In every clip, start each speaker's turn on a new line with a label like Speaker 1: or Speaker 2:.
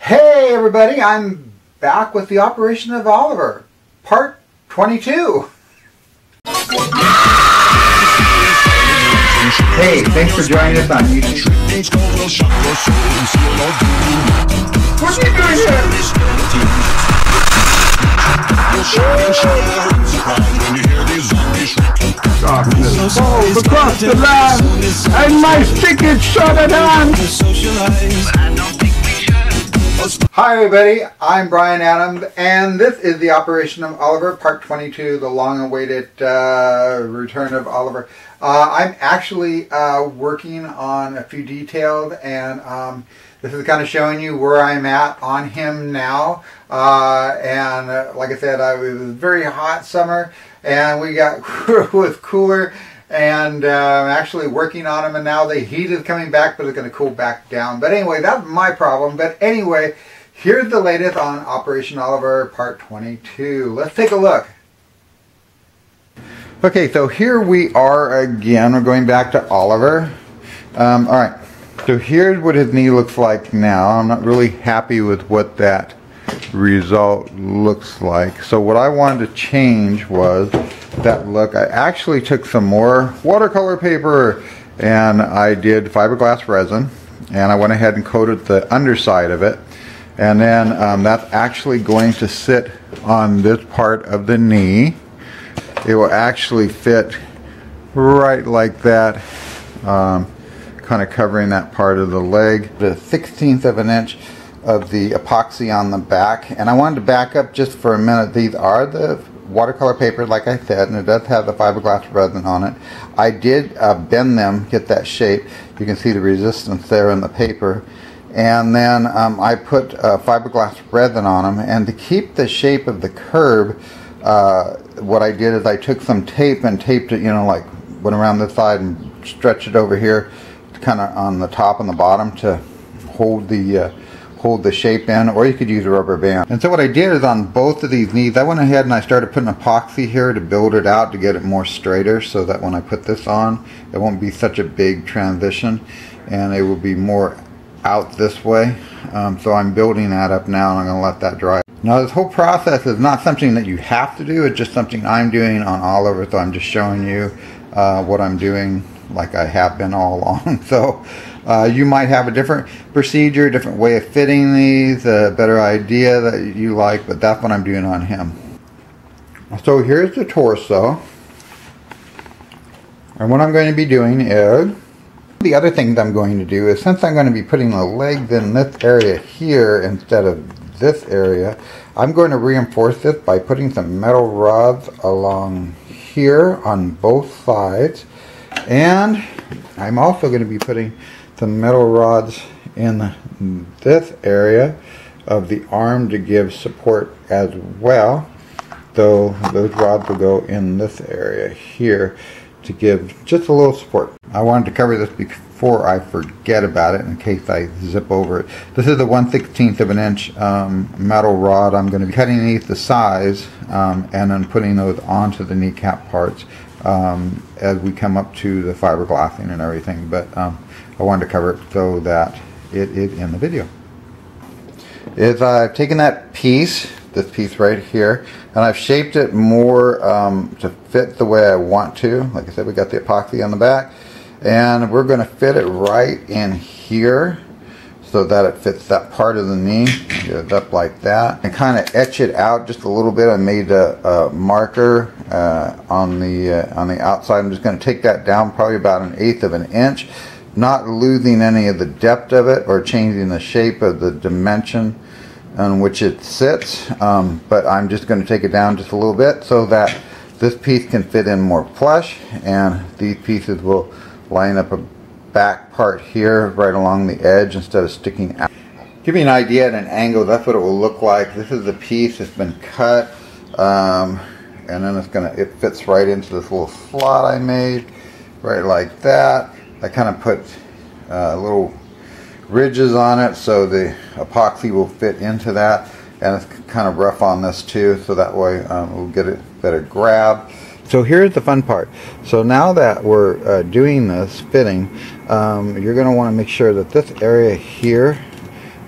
Speaker 1: Hey everybody, I'm back with the operation of Oliver, part 22. Hey, thanks for joining us on YouTube. What are you doing here? Oh, across the line, and my stick is shorter than. Hi everybody, I'm Brian Adams, and this is the operation of Oliver, part 22, the long-awaited return of Oliver. I'm actually working on a few details, and this is kind of showing you where I'm at on him now. Like I said, it was a very hot summer, and it was cooler. And I'm actually working on them, and now the heat is coming back, but it's going to cool back down. But anyway, that's my problem. But anyway, here's the latest on Operation Oliver Part 22. Let's take a look. Okay, so here we are again. We're going back to Oliver. Alright, so here's what his knee looks like now. I'm not really happy with what that result looks like. So what I wanted to change was that look. I actually took some more watercolor paper and I did fiberglass resin, and I went ahead and coated the underside of it, and then that's actually going to sit on this part of the knee. It will actually fit right like that, kind of covering that part of the leg. The 1/16 of an inch of the epoxy on the back, and I wanted to back up just for a minute. These are the watercolor paper, like I said, and it does have the fiberglass resin on it. I did bend them, get that shape. You can see the resistance there in the paper. And then I put fiberglass resin on them, and to keep the shape of the curb, what I did is I took some tape and taped it, like went around this side and stretched it over here, kind of on the top and the bottom to hold the shape in, or you could use a rubber band. And so what I did is on both of these knees, I went ahead and I started putting epoxy here to build it out, to get it more straighter, so that when I put this on, it won't be such a big transition, and it will be more out this way. So I'm building that up now, and I'm going to let that dry. Now this whole process is not something that you have to do, it's just something I'm doing on Oliver, so I'm just showing you what I'm doing like I have been all along. So you might have a different procedure, different way of fitting these, a better idea that you like, but that's what I'm doing on him. So here's the torso, and what I'm going to be doing is, the other thing that I'm going to do is, since I'm going to be putting the legs in this area here instead of this area, I'm going to reinforce this by putting some metal rods along here on both sides, and I'm also going to be putting some metal rods in this area of the arm to give support as well. So those rods will go in this area here to give just a little support. I wanted to cover this before I forget about it in case I zip over it. This is the 1/16 of an inch metal rod. I'm going to be cutting these to size and then putting those onto the kneecap parts as we come up to the fiberglassing and everything. But I wanted to cover it so that it is in the video. I've taken that piece, this piece right here, and I've shaped it more to fit the way I want to. Like I said, we got the epoxy on the back, and we're going to fit it right in here so that it fits that part of the knee. Get it up like that, and kind of etch it out just a little bit. I made a marker on the outside. I'm just going to take that down probably about 1/8 of an inch, not losing any of the depth of it or changing the shape of the dimension on which it sits, but I'm just going to take it down just a little bit so that this piece can fit in more flush, and these pieces will line up a back part here right along the edge instead of sticking out. Give you an idea at an angle, that's what it will look like. This is the piece that's been cut, and then it fits right into this little slot I made, right like that. I kind of put little ridges on it so the epoxy will fit into that, and it's kind of rough on this too, so that way we'll get it better grab. So here's the fun part. So now that we're doing this fitting, you're going to want to make sure that this area here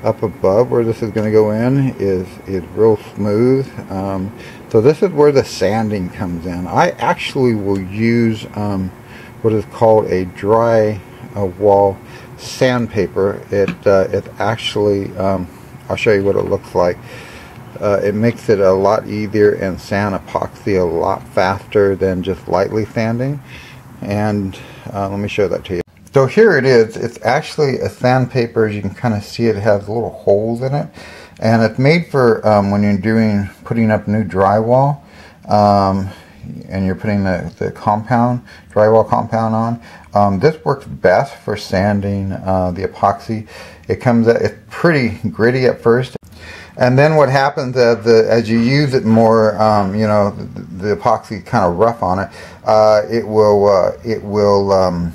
Speaker 1: up above where this is going to go in is real smooth. So this is where the sanding comes in. I actually will use what is called a dry wall sandpaper. It actually, I'll show you what it looks like. It makes it a lot easier and sand epoxy a lot faster than just lightly sanding. And let me show that to you. So here it is. It's actually a sandpaper. As you can kind of see, it has little holes in it, and it's made for when you're putting up new drywall, and you're putting the drywall compound on. This works best for sanding the epoxy. It's pretty gritty at first, and then what happens as you use it more, you know, the epoxy kind of rough on it. It will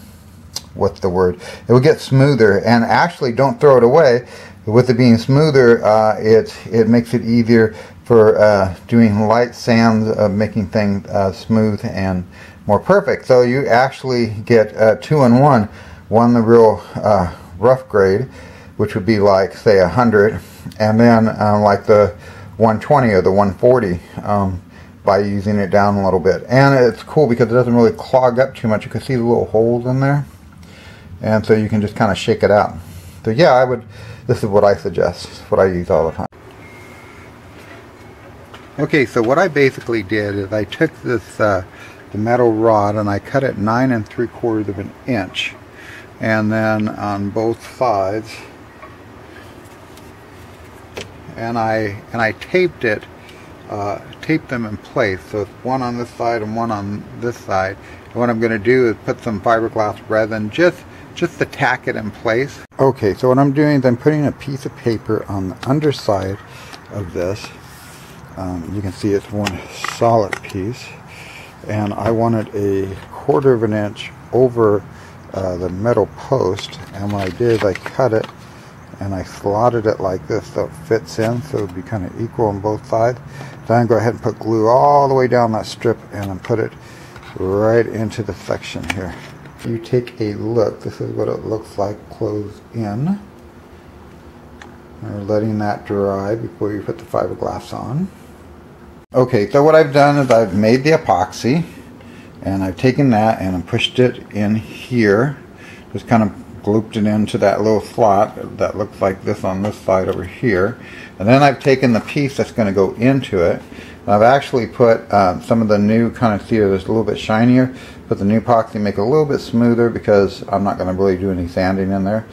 Speaker 1: what's the word? It will get smoother, and actually don't throw it away. With it being smoother, it makes it easier for doing light sands, making things smooth and more perfect. So you actually get 2-in-1. One the real rough grade, which would be like say 100, and then like the 120 or the 140 by using it down a little bit. And it's cool because it doesn't really clog up too much. You can see the little holes in there. And so you can just kind of shake it out. So yeah, this is what I suggest, what I use all the time. Okay, so what I basically did is I took this the metal rod and I cut it 9 3/4 of an inch, and then on both sides, and I taped it, taped them in place. So it's one on this side and one on this side. And what I'm going to do is put some fiberglass resin just to tack it in place. Okay, so what I'm doing is I'm putting a piece of paper on the underside of this. You can see it's one solid piece, and I wanted a 1/4 of an inch over the metal post, and what I did is I cut it and I slotted it like this so it fits in, so it would be kind of equal on both sides. Then I go ahead and put glue all the way down that strip and then put it right into the section here. You take a look, this is what it looks like closed in. We're letting that dry before you put the fiberglass on. Okay, so what I've done is I've made the epoxy, and I've taken that and I pushed it in here. Just kind of glooped it into that little slot that looks like this on this side over here. And then I've taken the piece that's going to go into it. I've actually put some of the new kind of cedar that's a little bit shinier. Put the new epoxy, make it a little bit smoother because I'm not going to really do any sanding in there.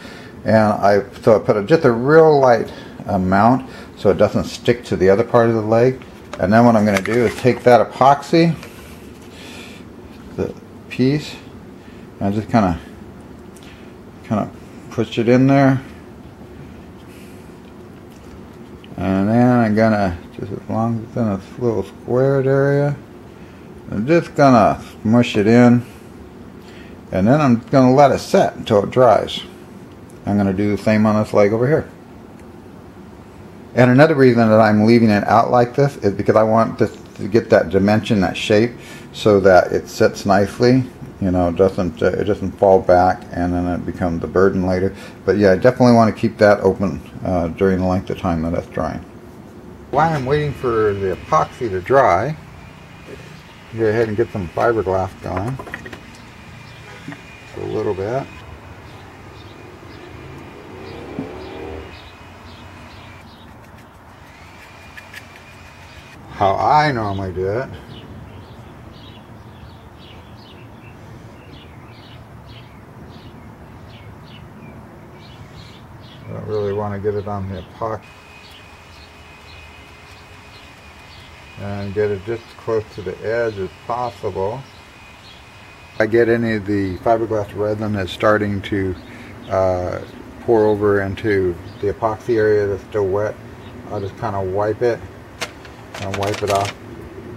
Speaker 1: And I put just a real light amount so it doesn't stick to the other part of the leg. And then what I'm going to do is take that epoxy, the piece, and just kind of push it in there. And then I'm gonna, just as long as it's in a little squared area, I'm just gonna smush it in, and then I'm gonna let it set until it dries. I'm gonna do the same on this leg over here. And another reason that I'm leaving it out like this is because I want this to get that dimension, that shape, so that it sits nicely. You know, it doesn't fall back and then it becomes a burden later. But yeah, I definitely want to keep that open during the length of time that it's drying. While I'm waiting for the epoxy to dry, go ahead and get some fiberglass going. Just a little bit. How I normally do it. I don't really want to get it on the epoxy. And get it just as close to the edge as possible. If I get any of the fiberglass resin that's starting to pour over into the epoxy area that's still wet, I'll just kind of wipe it and wipe it off.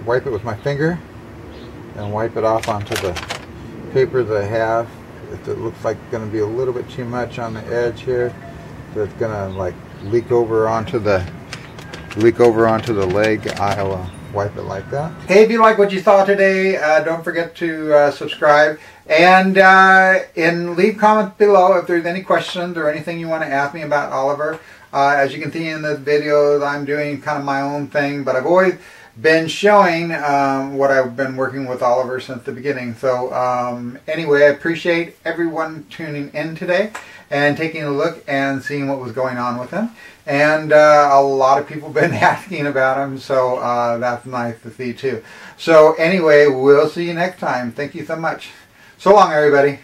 Speaker 1: Wipe it with my finger and wipe it off onto the paper that I have. If it looks like it's going to be a little bit too much on the edge here, so it's going to like leak over onto the leg, I'll wipe it like that. Hey, if you like what you saw today, don't forget to subscribe and leave comments below if there's any questions or anything you want to ask me about Oliver. As you can see in this video, I'm doing kind of my own thing, but I've always been showing what I've been working with Oliver since the beginning. So anyway, I appreciate everyone tuning in today and taking a look and seeing what was going on with him. And a lot of people have been asking about him, so that's nice to see too. So anyway, we'll see you next time. Thank you so much. So long, everybody.